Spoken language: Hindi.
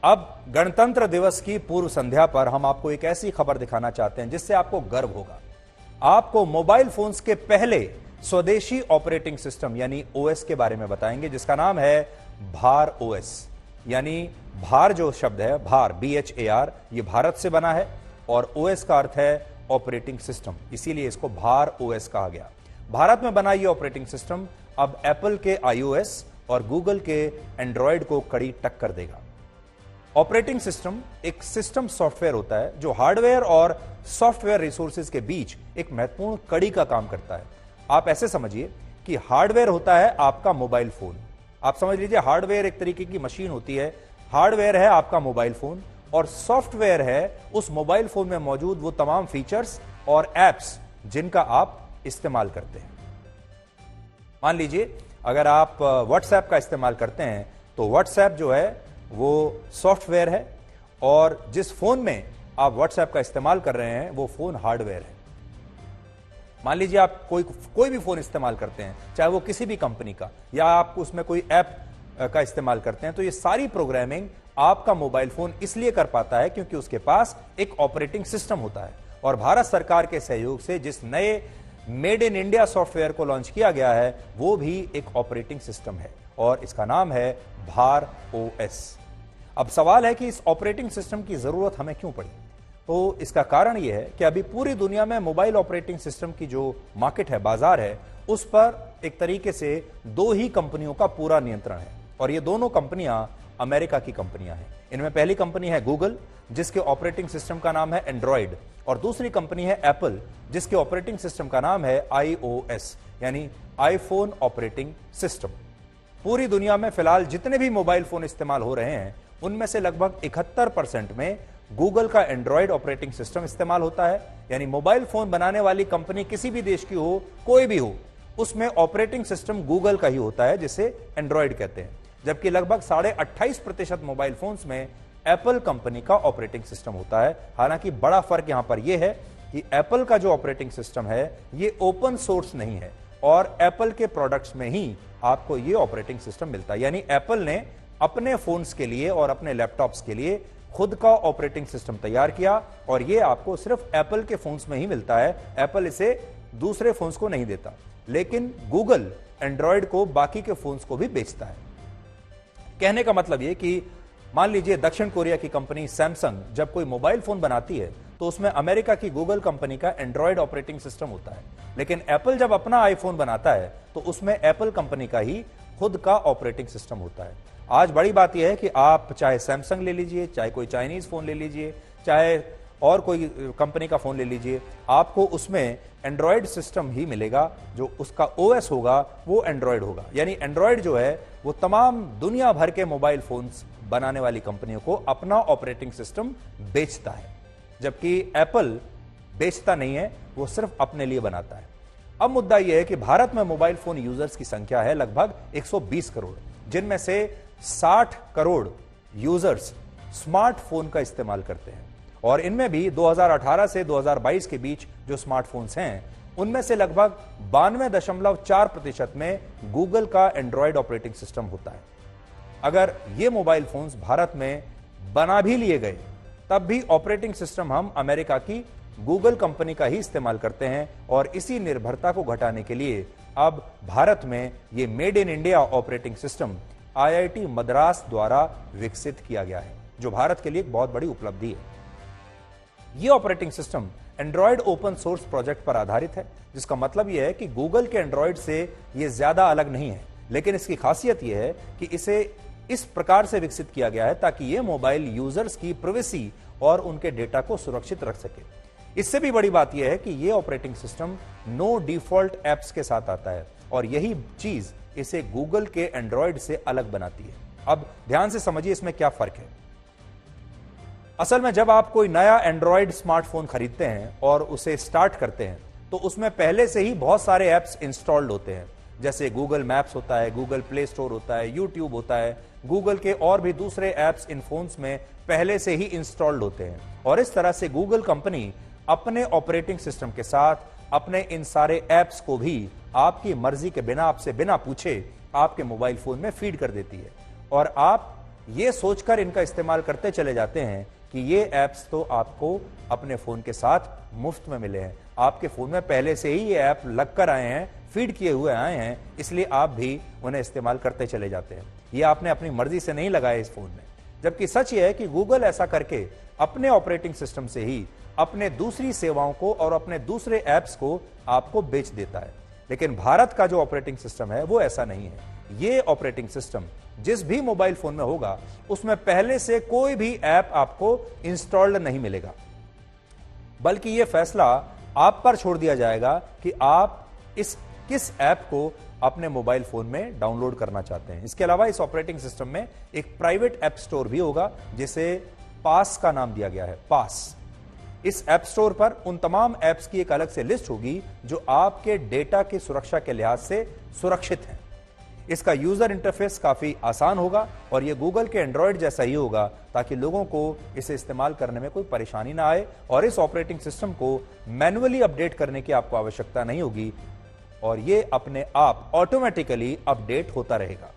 अब गणतंत्र दिवस की पूर्व संध्या पर हम आपको एक ऐसी खबर दिखाना चाहते हैं जिससे आपको गर्व होगा। आपको मोबाइल फोन्स के पहले स्वदेशी ऑपरेटिंग सिस्टम यानी ओएस के बारे में बताएंगे, जिसका नाम है भार ओएस। यानी भार जो शब्द है, भार BHAR, ये भारत से बना है और ओएस का अर्थ है ऑपरेटिंग सिस्टम, इसीलिए इसको भार ओएस कहा गया। भारत में बना ये ऑपरेटिंग सिस्टम अब एप्पल के iOS और गूगल के एंड्रॉयड को कड़ी टक्कर देगा। ऑपरेटिंग सिस्टम एक सिस्टम सॉफ्टवेयर होता है जो हार्डवेयर और सॉफ्टवेयर रिसोर्सेज के बीच एक महत्वपूर्ण कड़ी का काम करता है। आप ऐसे समझिए कि हार्डवेयर होता है आपका मोबाइल फोन। आप समझ लीजिए हार्डवेयर एक तरीके की मशीन होती है, हार्डवेयर है आपका मोबाइल फोन और सॉफ्टवेयर है उस मोबाइल फोन में मौजूद वो तमाम फीचर्स और एप्स जिनका आप इस्तेमाल करते हैं। मान लीजिए अगर आप व्हाट्सएप का इस्तेमाल करते हैं तो व्हाट्सएप जो है वो सॉफ्टवेयर है और जिस फोन में आप व्हाट्सएप का इस्तेमाल कर रहे हैं वो फोन हार्डवेयर है। मान लीजिए आप कोई भी फोन इस्तेमाल करते हैं, चाहे वो किसी भी कंपनी का, या आप उसमें कोई ऐप का इस्तेमाल करते हैं, तो ये सारी प्रोग्रामिंग आपका मोबाइल फोन इसलिए कर पाता है क्योंकि उसके पास एक ऑपरेटिंग सिस्टम होता है। और भारत सरकार के सहयोग से जिस नए मेड इन इंडिया सॉफ्टवेयर को लॉन्च किया गया है वो भी एक ऑपरेटिंग सिस्टम है और इसका नाम है भार ओएस। अब सवाल है कि इस ऑपरेटिंग सिस्टम की जरूरत हमें क्यों पड़ी? तो इसका कारण यह है कि अभी पूरी दुनिया में मोबाइल ऑपरेटिंग सिस्टम की जो मार्केट है, बाजार है, उस पर एक तरीके से दो ही कंपनियों का पूरा नियंत्रण है और ये दोनों कंपनियां अमेरिका की कंपनियां हैं। इनमें पहली कंपनी है गूगल जिसके ऑपरेटिंग सिस्टम का नाम है एंड्रॉयड और दूसरी कंपनी है एप्पल जिसके ऑपरेटिंग सिस्टम का नाम है iOS यानी आईफोन ऑपरेटिंग सिस्टम। पूरी दुनिया में फिलहाल जितने भी मोबाइल फोन इस्तेमाल हो रहे हैं उनमें से लगभग 71% में गूगल का एंड्रॉयड ऑपरेटिंग सिस्टम इस्तेमाल होता है। यानी मोबाइल फोन बनाने वाली कंपनी किसी भी देश की हो, कोई भी हो, उसमें ऑपरेटिंग सिस्टम गूगल का ही होता है जिसे एंड्रॉयड कहते हैं। जबकि लगभग 28.5% मोबाइल फोन्स में एप्पल कंपनी का ऑपरेटिंग सिस्टम होता है। हालांकि बड़ा फर्क यहां पर यह है कि एप्पल का जो ऑपरेटिंग सिस्टम है ये ओपन सोर्स नहीं है और एप्पल के प्रोडक्ट्स में ही आपको ये ऑपरेटिंग सिस्टम मिलता है। यानी एप्पल ने अपने फोन्स के लिए और अपने लैपटॉप्स के लिए खुद का ऑपरेटिंग सिस्टम तैयार किया और ये आपको सिर्फ एप्पल के फोन्स में ही मिलता है। एप्पल इसे दूसरे फोन्स को नहीं देता, लेकिन गूगल एंड्रॉयड को बाकी के फोन्स को भी बेचता है। कहने का मतलब यह कि मान लीजिए दक्षिण कोरिया की कंपनी सैमसंग जब कोई मोबाइल फोन बनाती है तो उसमें अमेरिका की गूगल कंपनी का एंड्रॉयड ऑपरेटिंग सिस्टम होता है, लेकिन एप्पल जब अपना आईफोन बनाता है तो उसमें एप्पल कंपनी का ही खुद का ऑपरेटिंग सिस्टम होता है। आज बड़ी बात यह है कि आप चाहे सैमसंग ले लीजिए, चाहे कोई चाइनीज फोन ले लीजिए, चाहे और कोई कंपनी का फोन ले लीजिए, आपको उसमें एंड्रॉयड सिस्टम ही मिलेगा। जो उसका ओएस होगा वो एंड्रॉयड होगा। यानी एंड्रॉयड जो है वो तमाम दुनिया भर के मोबाइल फोन्स बनाने वाली कंपनियों को अपना ऑपरेटिंग सिस्टम बेचता है, जबकि एप्पल बेचता नहीं है, वो सिर्फ अपने लिए बनाता है। अब मुद्दा यह है कि भारत में मोबाइल फोन यूजर्स की संख्या है लगभग 120 करोड़, जिनमें से 60 करोड़ यूजर्स स्मार्टफोन का इस्तेमाल करते हैं और इनमें भी 2018 से 2022 के बीच जो स्मार्टफोन्स हैं उनमें से लगभग 92.4% में गूगल का एंड्रॉयड ऑपरेटिंग सिस्टम होता है। अगर ये मोबाइल फोन्स भारत में बना भी लिए गए तब भी ऑपरेटिंग सिस्टम हम अमेरिका की गूगल कंपनी का ही इस्तेमाल करते हैं और इसी निर्भरता को घटाने के लिए अब भारत में ये made in India operating system IIT Madras द्वारा विकसित किया गया है, जो भारत के लिए एक बहुत बड़ी उपलब्धि है। यह operating system Android open source project पर आधारित है, जिसका मतलब यह है कि गूगल के एंड्रॉयड से यह ज्यादा अलग नहीं है, लेकिन इसकी खासियत यह है कि इसे इस प्रकार से विकसित किया गया है ताकि यह मोबाइल यूजर्स की प्राइवेसी और उनके डेटा को सुरक्षित रख सके। इससे भी बड़ी बात यह है कि यह operating system no default apps के साथ आता है और यही चीज इसे गूगल के एंड्रॉयड से अलग बनाती है। अब ध्यान से समझिए इसमें क्या फर्क है। असल में जब आप कोई नया एंड्रॉयड स्मार्टफोन खरीदते हैं और उसे स्टार्ट करते हैं तो उसमें पहले से ही बहुत सारे ऐप्स इंस्टॉल्ड होते हैं, जैसे गूगल मैप्स होता है, गूगल प्ले स्टोर होता है, यूट्यूब होता है, गूगल के और भी दूसरे ऐप्स इन फोन्स में पहले से ही इंस्टॉल्ड होते हैं और इस तरह से गूगल कंपनी अपने ऑपरेटिंग सिस्टम के साथ अपने इन सारे ऐप्स को भी आपकी मर्जी के बिना, आपसे बिना पूछे आपके मोबाइल फोन में फीड कर देती है और आप ये सोचकर इनका इस्तेमाल करते चले जाते हैं कि ये ऐप्स तो आपको अपने फोन के साथ मुफ्त में मिले हैं, आपके फोन में पहले से ही ये ऐप लगकर आए हैं, फीड किए हुए आए हैं, इसलिए आप भी उन्हें इस्तेमाल करते चले जाते हैं। ये आपने अपनी मर्जी से नहीं लगाए इस फोन में। जबकि सच ये है कि गूगल ऐसा करके अपने ऑपरेटिंग सिस्टम से ही अपने दूसरी सेवाओं को और अपने दूसरे ऐप्स को आपको बेच देता है। लेकिन भारत का जो ऑपरेटिंग सिस्टम है वो ऐसा नहीं है। ये ऑपरेटिंग सिस्टम जिस भी मोबाइल फोन में होगा उसमें पहले से कोई भी ऐप आपको इंस्टॉल्ड नहीं मिलेगा, बल्कि यह फैसला आप पर छोड़ दिया जाएगा कि आप किस ऐप को अपने मोबाइल फोन में डाउनलोड करना चाहते हैं। इसके अलावा इस ऑपरेटिंग सिस्टम में एक प्राइवेट ऐप स्टोर भी होगा जिसे पास का नाम दिया गया है, पास। इस ऐप स्टोर पर उन तमाम ऐप्स की एक अलग से लिस्ट होगी जो आपके डेटा की सुरक्षा के लिहाज से सुरक्षित हैं। इसका यूजर इंटरफेस काफी आसान होगा और यह गूगल के एंड्रॉयड जैसा ही होगा ताकि लोगों को इसे इस्तेमाल करने में कोई परेशानी ना आए और इस ऑपरेटिंग सिस्टम को मैन्युअली अपडेट करने की आपको आवश्यकता नहीं होगी और यह अपने आप ऑटोमेटिकली अपडेट होता रहेगा।